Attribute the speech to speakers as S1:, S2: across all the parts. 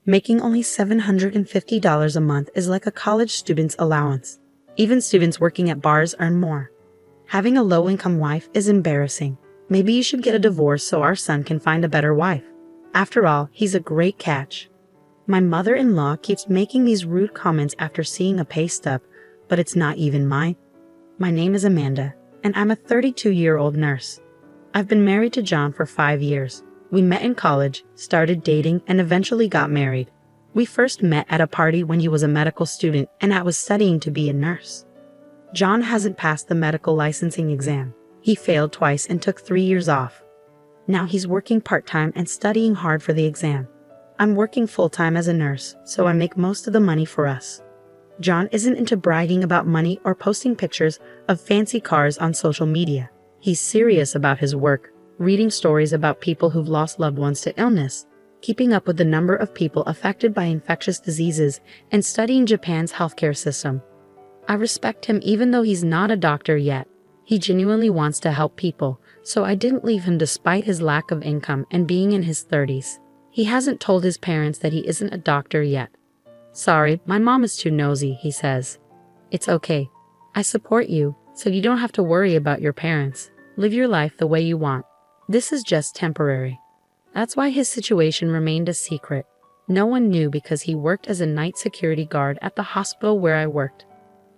S1: Making only $750 a month is like a college student's allowance. Even students working at bars earn more. Having a low-income wife is embarrassing. Maybe you should get a divorce so our son can find a better wife. After all, he's a great catch. My mother-in-law keeps making these rude comments after seeing a pay stub, but it's not even mine. My name is Amanda, and I'm a 32-year-old nurse. I've been married to John for 5 years. We met in college, started dating, and eventually got married. We first met at a party when he was a medical student and I was studying to be a nurse. John hasn't passed the medical licensing exam. He failed twice and took 3 years off. Now he's working part-time and studying hard for the exam. I'm working full-time as a nurse, so I make most of the money for us. John isn't into bragging about money or posting pictures of fancy cars on social media. He's serious about his work, reading stories about people who've lost loved ones to illness, keeping up with the number of people affected by infectious diseases, and studying Japan's healthcare system. I respect him even though he's not a doctor yet. He genuinely wants to help people, so I didn't leave him despite his lack of income and being in his 30s. He hasn't told his parents that he isn't a doctor yet. Sorry, my mom is too nosy, he says. It's okay. I support you, so you don't have to worry about your parents. Live your life the way you want. This is just temporary. That's why his situation remained a secret. No one knew because he worked as a night security guard at the hospital where I worked.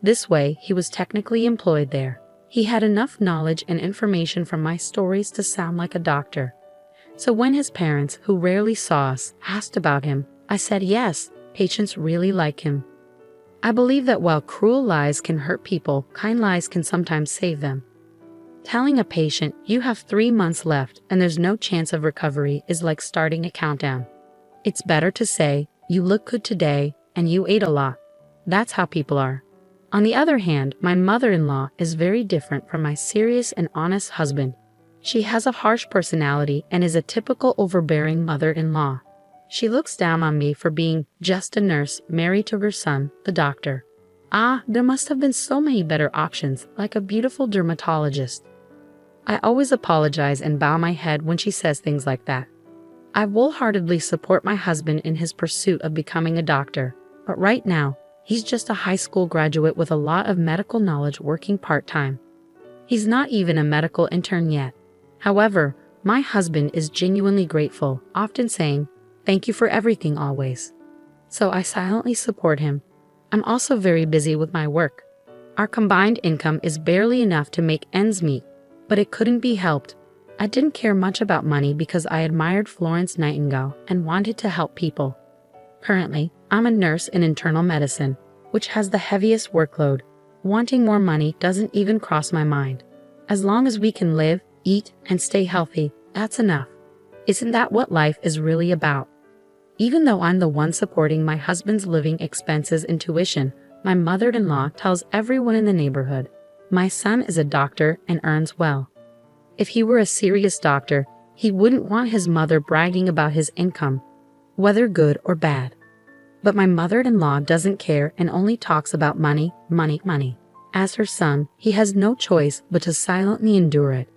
S1: This way, he was technically employed there. He had enough knowledge and information from my stories to sound like a doctor. So when his parents, who rarely saw us, asked about him, I said yes, patients really like him. I believe that while cruel lies can hurt people, kind lies can sometimes save them. Telling a patient you have 3 months left and there's no chance of recovery is like starting a countdown. It's better to say, you look good today and you ate a lot. That's how people are. On the other hand, my mother-in-law is very different from my serious and honest husband. She has a harsh personality and is a typical overbearing mother-in-law. She looks down on me for being just a nurse married to her son, the doctor. There must have been so many better options, like a beautiful dermatologist. I always apologize and bow my head when she says things like that. I wholeheartedly support my husband in his pursuit of becoming a doctor, but right now, he's just a high school graduate with a lot of medical knowledge working part-time. He's not even a medical intern yet. However, my husband is genuinely grateful, often saying, "Thank you for everything always." So I silently support him. I'm also very busy with my work. Our combined income is barely enough to make ends meet, but it couldn't be helped. I didn't care much about money because I admired Florence Nightingale and wanted to help people. Currently, I'm a nurse in internal medicine, which has the heaviest workload. Wanting more money doesn't even cross my mind. As long as we can live, eat, and stay healthy, that's enough. Isn't that what life is really about? Even though I'm the one supporting my husband's living expenses and tuition, my mother-in-law tells everyone in the neighborhood, my son is a doctor and earns well. If he were a serious doctor, he wouldn't want his mother bragging about his income, whether good or bad. But my mother-in-law doesn't care and only talks about money, money, money. As her son, he has no choice but to silently endure it.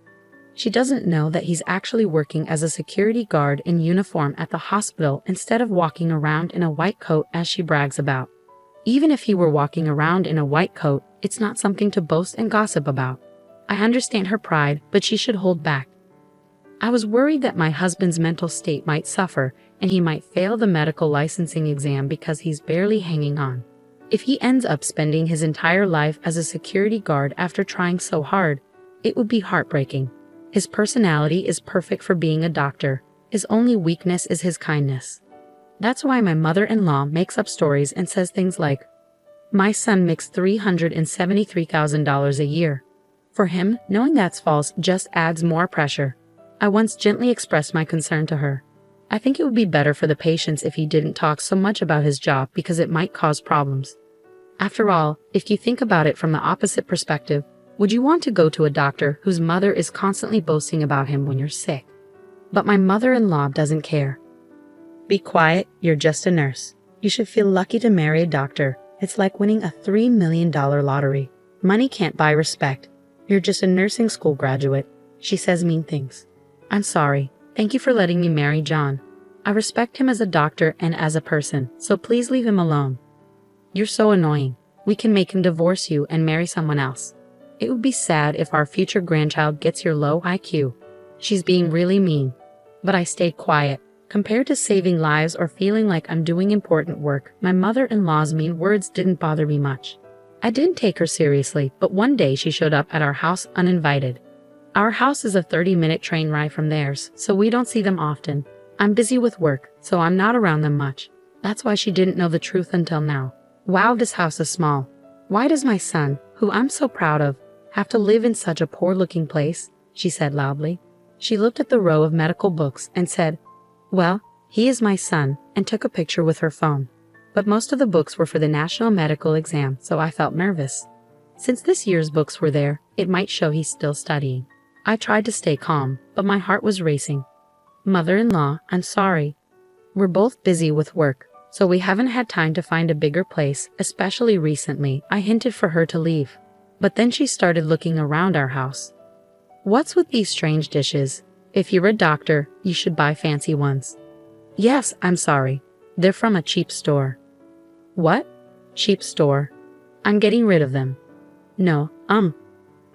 S1: She doesn't know that he's actually working as a security guard in uniform at the hospital instead of walking around in a white coat as she brags about. Even if he were walking around in a white coat, it's not something to boast and gossip about. I understand her pride, but she should hold back. I was worried that my husband's mental state might suffer and he might fail the medical licensing exam because he's barely hanging on. If he ends up spending his entire life as a security guard after trying so hard, it would be heartbreaking. His personality is perfect for being a doctor. His only weakness is his kindness. That's why my mother-in-law makes up stories and says things like, "My son makes $373,000 a year." For him, knowing that's false just adds more pressure. I once gently expressed my concern to her. I think it would be better for the patients if he didn't talk so much about his job because it might cause problems. After all, if you think about it from the opposite perspective, would you want to go to a doctor whose mother is constantly boasting about him when you're sick? But my mother-in-law doesn't care. Be quiet, you're just a nurse. You should feel lucky to marry a doctor. It's like winning a $3 million lottery. Money can't buy respect. You're just a nursing school graduate. She says mean things. I'm sorry. Thank you for letting me marry John. I respect him as a doctor and as a person, so please leave him alone. You're so annoying. We can make him divorce you and marry someone else. It would be sad if our future grandchild gets your low IQ. She's being really mean. But I stayed quiet. Compared to saving lives or feeling like I'm doing important work, my mother-in-law's mean words didn't bother me much. I didn't take her seriously, but one day she showed up at our house uninvited. Our house is a 30-minute train ride from theirs, so we don't see them often. I'm busy with work, so I'm not around them much. That's why she didn't know the truth until now. Wow, this house is small. Why does my son, who I'm so proud of, have to live in such a poor-looking place? She said loudly. She looked at the row of medical books and said, "Well, he is my son," and took a picture with her phone. But most of the books were for the national medical exam, so I felt nervous. Since this year's books were there, it might show he's still studying. I tried to stay calm, but my heart was racing. "Mother-in-law, I'm sorry. We're both busy with work, so we haven't had time to find a bigger place, especially recently." I hinted for her to leave. But then she started looking around our house. "What's with these strange dishes? If you're a doctor, you should buy fancy ones." "Yes, I'm sorry. They're from a cheap store." "What? Cheap store? I'm getting rid of them." "No,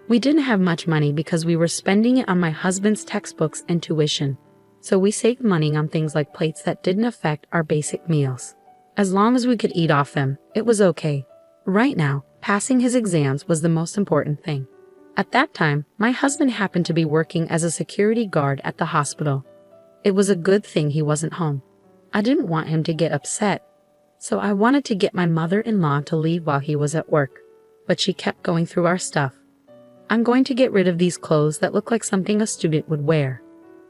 S1: we didn't have much money because we were spending it on my husband's textbooks and tuition. So we saved money on things like plates that didn't affect our basic meals. As long as we could eat off them, it was okay. Right now, passing his exams was the most important thing." At that time, my husband happened to be working as a security guard at the hospital. It was a good thing he wasn't home. I didn't want him to get upset, so I wanted to get my mother-in-law to leave while he was at work. But she kept going through our stuff. "I'm going to get rid of these clothes that look like something a student would wear.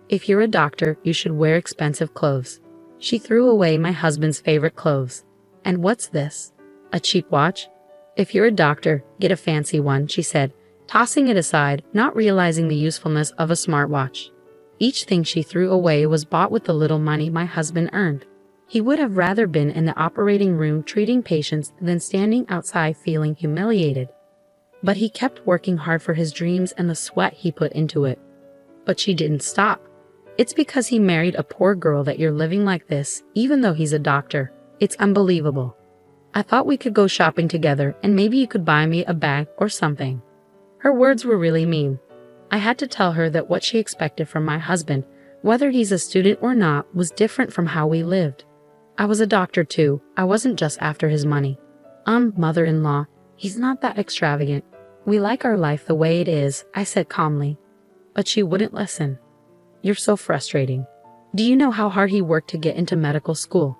S1: If you're a doctor, you should wear expensive clothes." She threw away my husband's favorite clothes. "And what's this? A cheap watch? If you're a doctor, get a fancy one," she said, tossing it aside, not realizing the usefulness of a smartwatch. Each thing she threw away was bought with the little money my husband earned. He would have rather been in the operating room treating patients than standing outside feeling humiliated. But he kept working hard for his dreams and the sweat he put into it. But she didn't stop. "It's because he married a poor girl that you're living like this, even though he's a doctor. It's unbelievable. I thought we could go shopping together and maybe you could buy me a bag or something." Her words were really mean. I had to tell her that what she expected from my husband, whether he's a student or not, was different from how we lived. I was a doctor too. I wasn't just after his money. Mother-in-law, he's not that extravagant. We like our life the way it is," I said calmly. But she wouldn't listen. "You're so frustrating. Do you know how hard he worked to get into medical school?"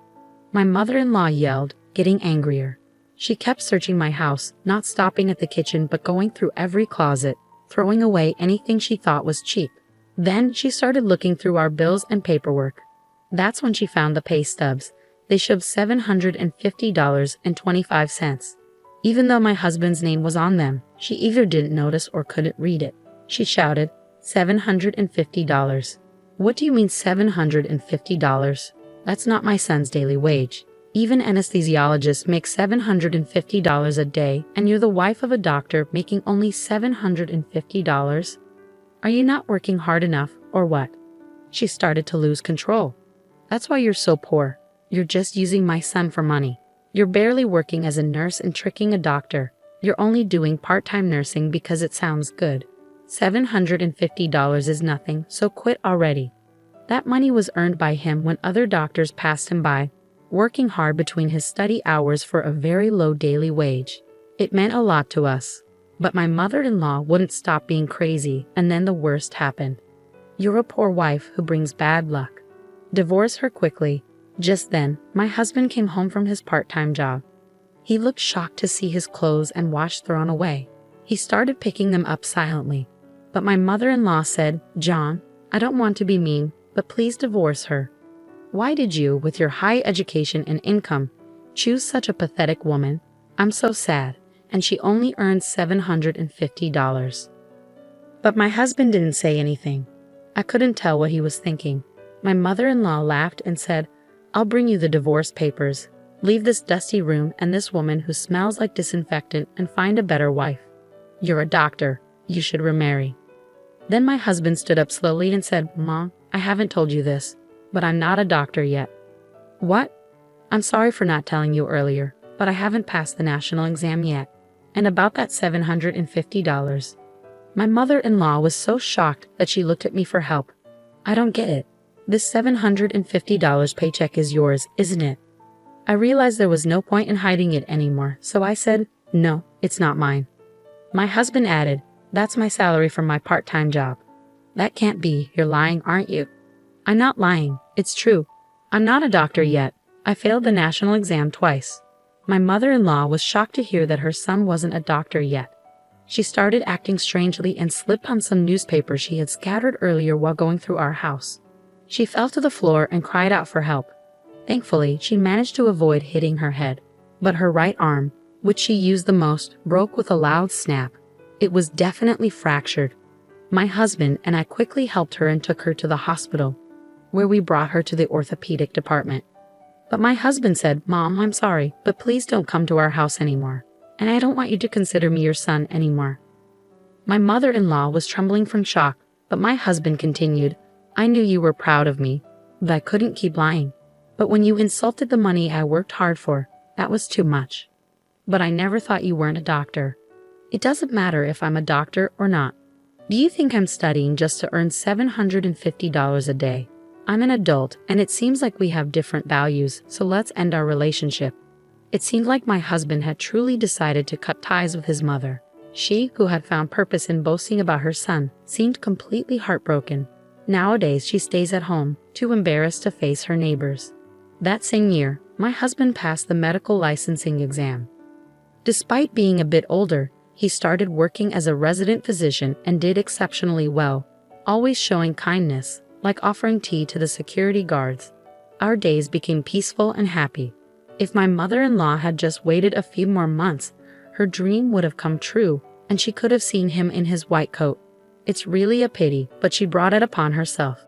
S1: My mother-in-law yelled, getting angrier. She kept searching my house, not stopping at the kitchen but going through every closet, throwing away anything she thought was cheap. Then she started looking through our bills and paperwork. That's when she found the pay stubs. They showed $750.25. Even though my husband's name was on them, she either didn't notice or couldn't read it. She shouted, $750. "What do you mean $750? That's not my son's daily wage. Even anesthesiologists make $750 a day, and you're the wife of a doctor making only $750? Are you not working hard enough, or what?" She started to lose control. "That's why you're so poor. You're just using my son for money. You're barely working as a nurse and tricking a doctor. You're only doing part-time nursing because it sounds good. $750 is nothing, so quit already." That money was earned by him when other doctors passed him by, working hard between his study hours for a very low daily wage. It meant a lot to us. But my mother-in-law wouldn't stop being crazy, and then the worst happened. "You're a poor wife who brings bad luck. Divorce her quickly." Just then, my husband came home from his part-time job. He looked shocked to see his clothes and watch thrown away. He started picking them up silently. But my mother-in-law said, "John, I don't want to be mean, but please divorce her. Why did you, with your high education and income, choose such a pathetic woman? I'm so sad, and she only earns $750. But my husband didn't say anything. I couldn't tell what he was thinking. My mother-in-law laughed and said, "I'll bring you the divorce papers. Leave this dusty room and this woman who smells like disinfectant and find a better wife. You're a doctor. You should remarry." Then my husband stood up slowly and said, "Mom, I haven't told you this. but I'm not a doctor yet. What? I'm sorry for not telling you earlier, but I haven't passed the national exam yet. And about that $750. My mother-in-law was so shocked that she looked at me for help. I don't get it. This $750 paycheck is yours, isn't it? I realized there was no point in hiding it anymore, so I said, no, it's not mine. My husband added, that's my salary from my part-time job. That can't be, you're lying, aren't you? I'm not lying, it's true. I'm not a doctor yet. I failed the national exam twice. My mother-in-law was shocked to hear that her son wasn't a doctor yet. She started acting strangely and slipped on some newspapers she had scattered earlier while going through our house. She fell to the floor and cried out for help. Thankfully, she managed to avoid hitting her head, but her right arm, which she used the most, broke with a loud snap. It was definitely fractured. My husband and I quickly helped her and took her to the hospital, where we brought her to the orthopedic department. But my husband said, Mom, I'm sorry, but please don't come to our house anymore, and I don't want you to consider me your son anymore. My mother-in-law was trembling from shock, but my husband continued, I knew you were proud of me, but I couldn't keep lying. But when you insulted the money I worked hard for, that was too much. But I never thought you weren't a doctor. It doesn't matter if I'm a doctor or not. Do you think I'm studying just to earn $750 a day? I'm an adult, and it seems like we have different values, so let's end our relationship. It seemed like my husband had truly decided to cut ties with his mother. She, who had found purpose in boasting about her son, seemed completely heartbroken. Nowadays, she stays at home, too embarrassed to face her neighbors. That same year, my husband passed the medical licensing exam. Despite being a bit older, he started working as a resident physician and did exceptionally well, always showing kindness, like offering tea to the security guards. Our days became peaceful and happy. If my mother-in-law had just waited a few more months, her dream would have come true, and she could have seen him in his white coat. It's really a pity, but she brought it upon herself.